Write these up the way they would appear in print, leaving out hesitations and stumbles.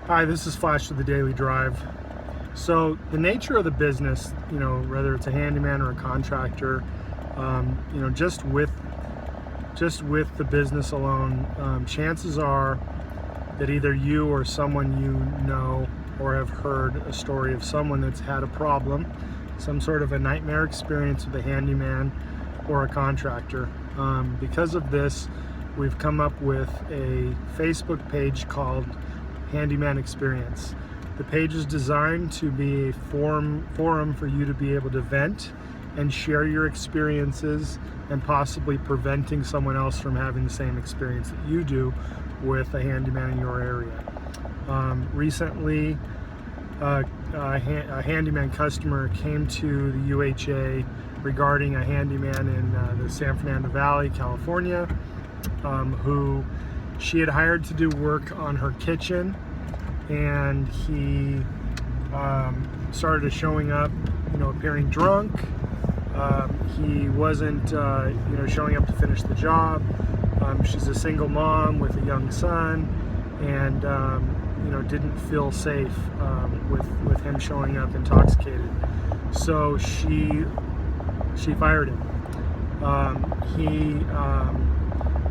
Hi, this is Flash of the Daily Drive. So the nature of the business, whether it's a handyman or a contractor, just with the business alone, chances are that either you or someone you know or have heard a story of someone that's had a problem, some sort of a nightmare experience with a handyman or a contractor. Because of this, we've come up with a Facebook page called Handyman Experience. The page is designed to be a forum for you to be able to vent and share your experiences and possibly preventing someone else from having the same experience that you do with a handyman in your area. Recently, a handyman customer came to the UHA regarding a handyman in the San Fernando Valley, California, who she had hired to do work on her kitchen, and he started showing up, appearing drunk. He wasn't, showing up to finish the job. She's a single mom with a young son, and didn't feel safe with him showing up intoxicated. So she fired him. He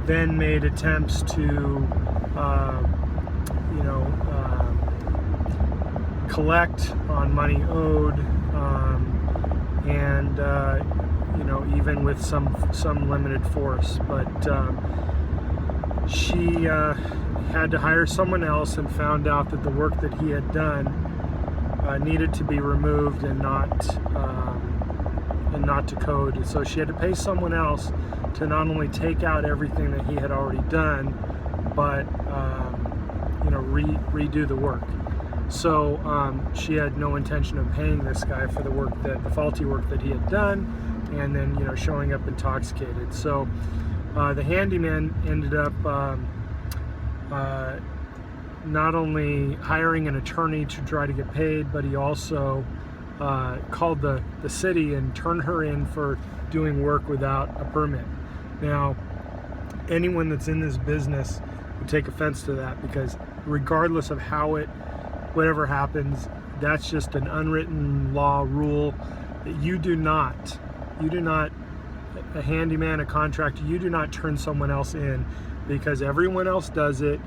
then made attempts to collect on money owed, and even with some limited force, but she had to hire someone else and found out that the work that he had done needed to be removed and not to code. So she had to pay someone else to not only take out everything that he had already done, but redo the work. So she had no intention of paying this guy for the faulty work that he had done, and then showing up intoxicated. So the handyman ended up not only hiring an attorney to try to get paid, but he also called the city and turned her in for doing work without a permit. Now, anyone that's in this business would take offense to that, because regardless of whatever happens, that's just an unwritten law rule that you do not, a handyman, a contractor, you do not turn someone else in, because everyone else does it.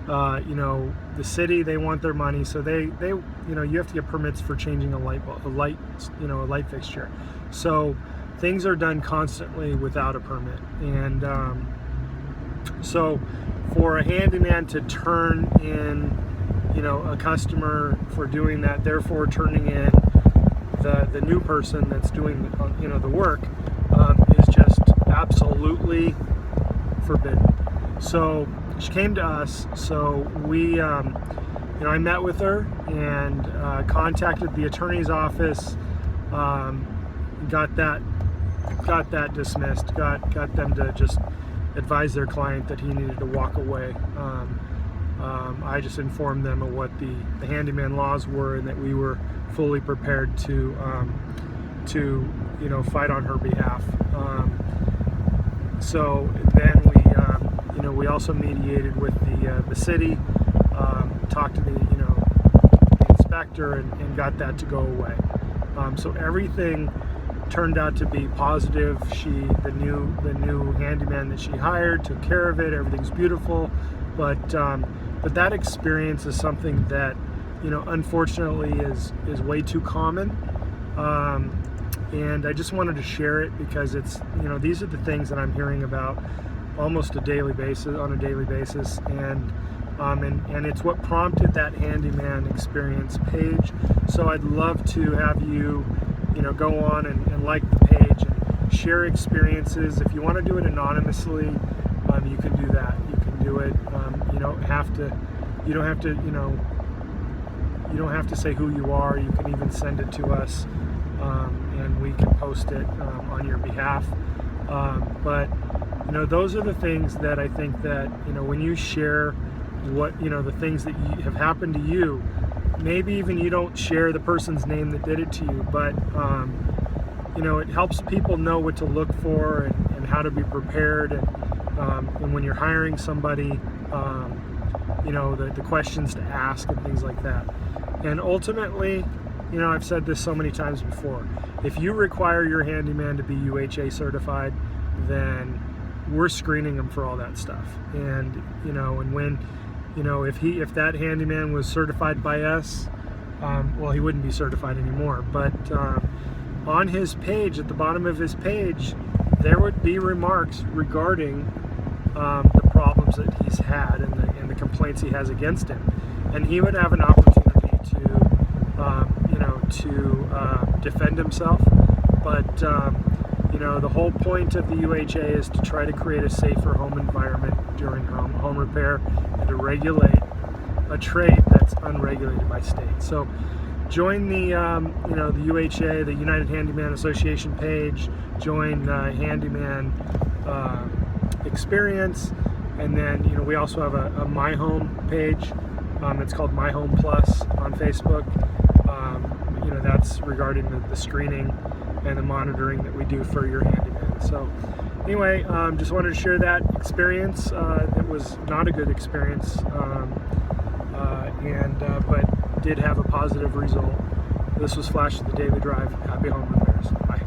The city, they want their money, so they you have to get permits for changing a light fixture. So things are done constantly without a permit, and so for a handyman to turn in a customer for doing that, therefore turning in the new person that's doing the work, is just absolutely forbidden. So she came to us, so we I met with her and contacted the attorney's office, got that dismissed, got them to just advise their client that he needed to walk away. I just informed them of what the handyman laws were, and that we were fully prepared to fight on her behalf. So then we also mediated with the city, talked to the inspector, and got that to go away. So everything turned out to be positive. The new handyman that she hired took care of it. Everything's beautiful, but that experience is something that unfortunately is way too common, and I just wanted to share it, because it's these are the things that I'm hearing about almost on a daily basis, and it's what prompted that Handyman Experience page. So I'd love to have you go on and like the page and share experiences. If you want to do it anonymously, you can do that. You can do it. You don't have to say who you are. You can even send it to us, and we can post it on your behalf. But those are the things that I think that when you share what the things that have happened to you, maybe even you don't share the person's name that did it to you, but it helps people know what to look for, and how to be prepared, and when you're hiring somebody, the questions to ask and things like that. And ultimately, I've said this so many times before, if you require your handyman to be UHA certified, then we're screening them for all that stuff. And and when if that handyman was certified by us, well, he wouldn't be certified anymore. But on his page, at the bottom of his page, there would be remarks regarding the problems that he's had and the complaints he has against him, and he would have an opportunity to defend himself. But the whole point of the UHA is to try to create a safer home environment during home repair and to regulate a trade that's unregulated by state. So join the the UHA, the United Handyman Association page. Join Handyman Experience, and then we also have a My Home page. It's called My Home Plus on Facebook. That's regarding the screening and the monitoring that we do for your handyman. So anyway, just wanted to share that experience. It was not a good experience, but did have a positive result. This was Flash of the Daily Drive. Happy home repairs. Bye.